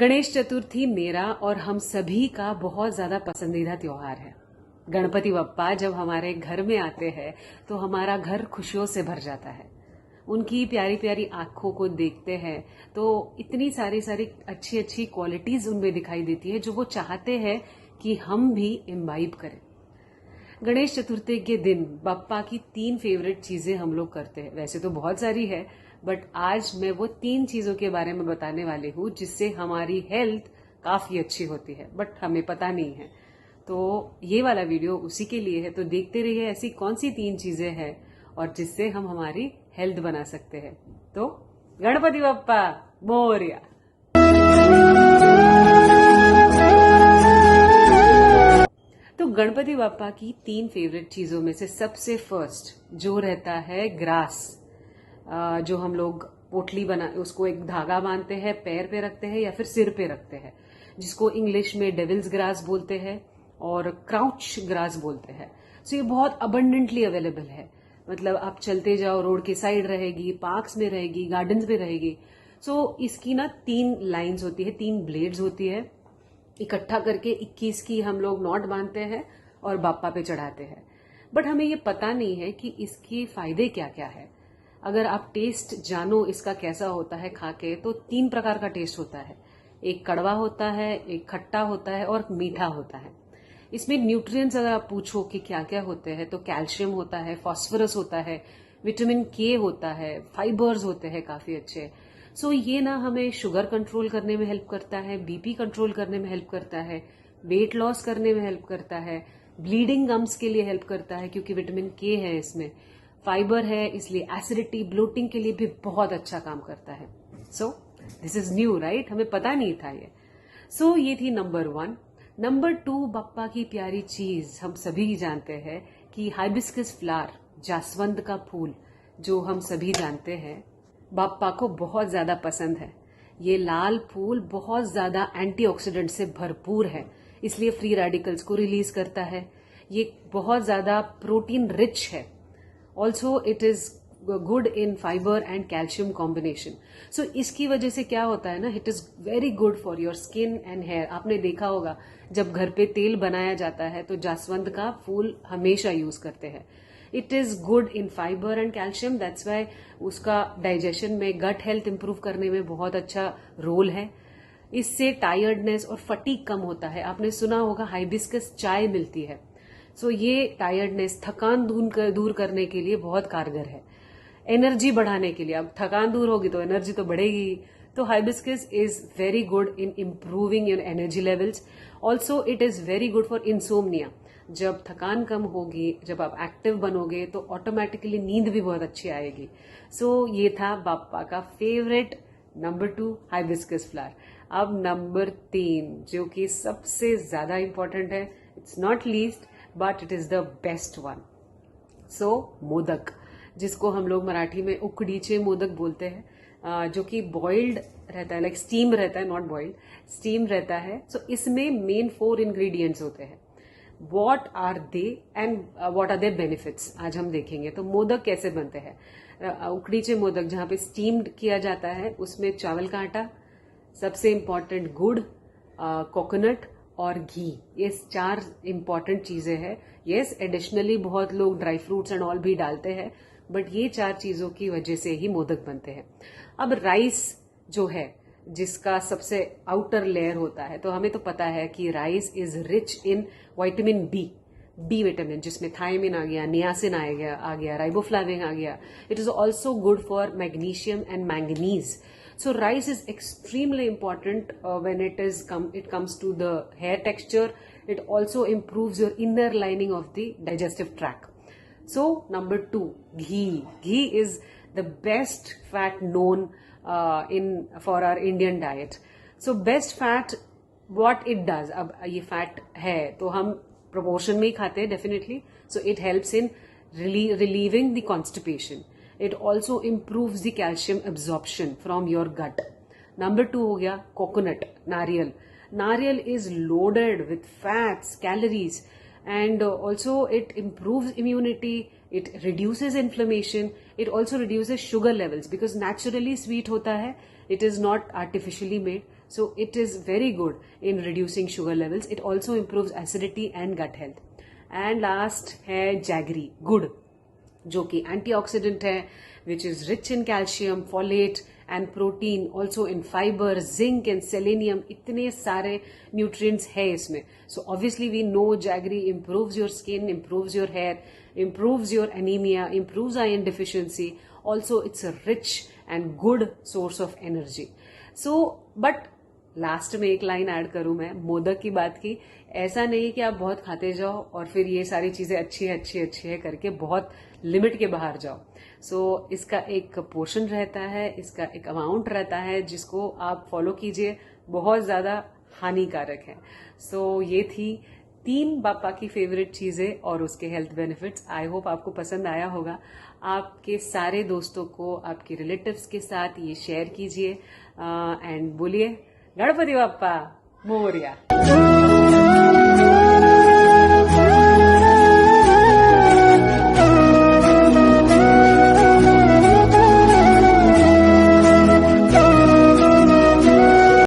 गणेश चतुर्थी मेरा और हम सभी का बहुत ज्यादा पसंदीदा त्योहार है। गणपति बप्पा जब हमारे घर में आते हैं तो हमारा घर खुशियों से भर जाता है। उनकी प्यारी प्यारी आंखों को देखते हैं तो इतनी सारी सारी अच्छी अच्छी क्वालिटीज उनमें दिखाई देती है जो वो चाहते हैं कि हम भी इम्बाइब करें। गणेश चतुर्थी के दिन बप्पा की 3 फेवरेट चीजें हम लोग करते हैं। वैसे तो बहुत सारी है, बट आज मैं वो 3 चीजों के बारे में बताने वाली हूँ जिससे हमारी हेल्थ काफी अच्छी होती है, बट हमें पता नहीं है। तो ये वाला वीडियो उसी के लिए है। तो देखते रहिए ऐसी कौन सी 3 चीजें हैं और जिससे हम हमारी हेल्थ बना सकते हैं। तो गणपति बप्पा मोरया। तो गणपति बप्पा की 3 फेवरेट चीजों में से सबसे फर्स्ट जो रहता है ग्रास, जो हम लोग पोटली बना उसको एक धागा बांधते हैं, पैर पे रखते हैं या फिर सिर पे रखते हैं, जिसको इंग्लिश में डेविल्स ग्रास बोलते हैं और क्राउच ग्रास बोलते हैं। सो ये बहुत अबंडेंटली अवेलेबल है। मतलब आप चलते जाओ, रोड के साइड रहेगी, पार्क्स में रहेगी, गार्डन्स में रहेगी। सो इसकी ना 3 लाइन्स होती है, 3 ब्लेड्स होती है। इकट्ठा करके 21 की हम लोग नॉट बांधते हैं और बाप्पा पे चढ़ाते हैं। बट हमें ये पता नहीं है कि इसके फायदे क्या क्या है। अगर आप टेस्ट जानो इसका कैसा होता है खा के, तो 3 प्रकार का टेस्ट होता है। एक कड़वा होता है, एक खट्टा होता है और मीठा होता है। इसमें न्यूट्रिएंट्स अगर आप पूछो कि क्या क्या होते हैं, तो कैल्शियम होता है, फास्फोरस होता है, विटामिन के होता है, फाइबर्स होते हैं काफी अच्छे। सो ये ना हमें शुगर कंट्रोल करने में हेल्प करता है, बीपी कंट्रोल करने में हेल्प करता है, वेट लॉस करने में हेल्प करता है, ब्लीडिंग गम्स के लिए हेल्प करता है क्योंकि विटामिन के है इसमें, फाइबर है इसलिए एसिडिटी ब्लोटिंग के लिए भी बहुत अच्छा काम करता है। So this is new right, हमें पता नहीं था ये। सो ये थी नंबर 1। नंबर 2, बप्पा की प्यारी चीज हम सभी जानते हैं कि हाइबिस्कस फ्लावर, जासवंत का फूल, जो हम सभी जानते हैं बप्पा को बहुत ज्यादा पसंद है। ये लाल फूल बहुत ज्यादा एंटीऑक्सीडेंट से भरपूर है, इसलिए फ्री रेडिकल्स को रिलीज करता है। ये बहुत ज्यादा प्रोटीन रिच है। Also it is good in fibre and calcium combination. So इसकी वजह से क्या होता है ना, it is very good for your skin and hair. आपने देखा होगा जब घर पे तेल बनाया जाता है तो जासवंत का फूल हमेशा यूज करते हैं। It is good in fibre and calcium, that's why उसका डाइजेशन में, गट हेल्थ इंप्रूव करने में बहुत अच्छा रोल है। इससे टायर्डनेस और फटीग कम होता है। आपने सुना होगा हाइबिस्कस चाय मिलती है। सो ये टायर्डनेस, थकान दूर करने के लिए बहुत कारगर है। एनर्जी बढ़ाने के लिए, अब थकान दूर होगी तो एनर्जी तो बढ़ेगी। तो hibiscus is very good in improving your energy levels. Also it is very good for insomnia. जब थकान कम होगी, जब आप एक्टिव बनोगे तो ऑटोमेटिकली नींद भी बहुत अच्छी आएगी। सो ये था बप्पा का फेवरेट नंबर 2 हाइबिस्कस फ्लावर। अब नंबर 3 जो कि सबसे ज्यादा इंपॉर्टेंट है, it's not least but it is the best one. So modak, जिसको हम लोग मराठी में उकडीचे मोदक बोलते हैं, जो कि बॉइल्ड रहता है, लाइक स्टीम रहता है, नॉट बॉइल्ड, स्टीम रहता है। सो इसमें मेन 4 इंग्रेडिएंट्स होते हैं। What are they and what are their benefits आज हम देखेंगे। तो मोदक कैसे बनते हैं। उकडीचे मोदक जहां पे स्टीम्ड किया जाता है, उसमें चावल का आटा, सबसे इंपॉर्टेंट गुड़, कोकोनट और घी, ये 4 इंपॉर्टेंट चीजें हैं। यस, एडिशनली बहुत लोग ड्राई फ्रूट्स एंड ऑल भी डालते हैं, बट ये 4 चीजों की वजह से ही मोदक बनते हैं। अब राइस जो है, जिसका सबसे आउटर लेयर होता है, तो हमें तो पता है कि rice is rich in vitamin B vitamin, जिसमें थायमिन आ गया, नियासिन आ गया, राइबोफ्लाविन आ गया। It is also good for magnesium and manganese. So rice is extremely important when it comes to the hair texture. It also improves your inner lining of the digestive tract. So number 2, ghee. Ghee is the best fat known for our Indian diet. So best fat, what it does. अब ये fat है तो हम proportion में ही खाते हैं definitely. So it helps in relieving the constipation. It also improves the calcium absorption from your gut. Number 2 हो गया coconut, नारियल. नारियल is loaded with fats, calories, and also it improves immunity. It reduces inflammation. It also reduces sugar levels because naturally sweet होता है. It is not artificially made. So it is very good in reducing sugar levels. It also improves acidity and gut health. And last है jaggery, गुड़, जो कि antioxidant है, which is rich in calcium, folate and protein, also in fiber, zinc and selenium. इतने सारे nutrients है इसमें. So obviously we know jaggery improves your skin, improves your hair, improves your anemia, improves iron deficiency. Also it's a rich and good source of energy. So but last में एक line add करूं मैं मोदक की बात की. ऐसा नहीं कि आप बहुत खाते जाओ और फिर ये सारी चीजें अच्छी है करके बहुत लिमिट के बाहर जाओ. सो इसका एक पोर्शन रहता है, इसका एक अमाउंट रहता है जिसको आप फॉलो कीजिए. बहुत ज्यादा हानिकारक है. सो ये थी 3 बापा की फेवरेट चीजें और उसके हेल्थ बेनिफिट्स. आई होप आपको पसंद आया होगा. आपके सारे दोस्तों को, आपके रिलेटिव्स के साथ ये शेयर कीजिए एंड बोलिए गणपति बाप्पा मोरया.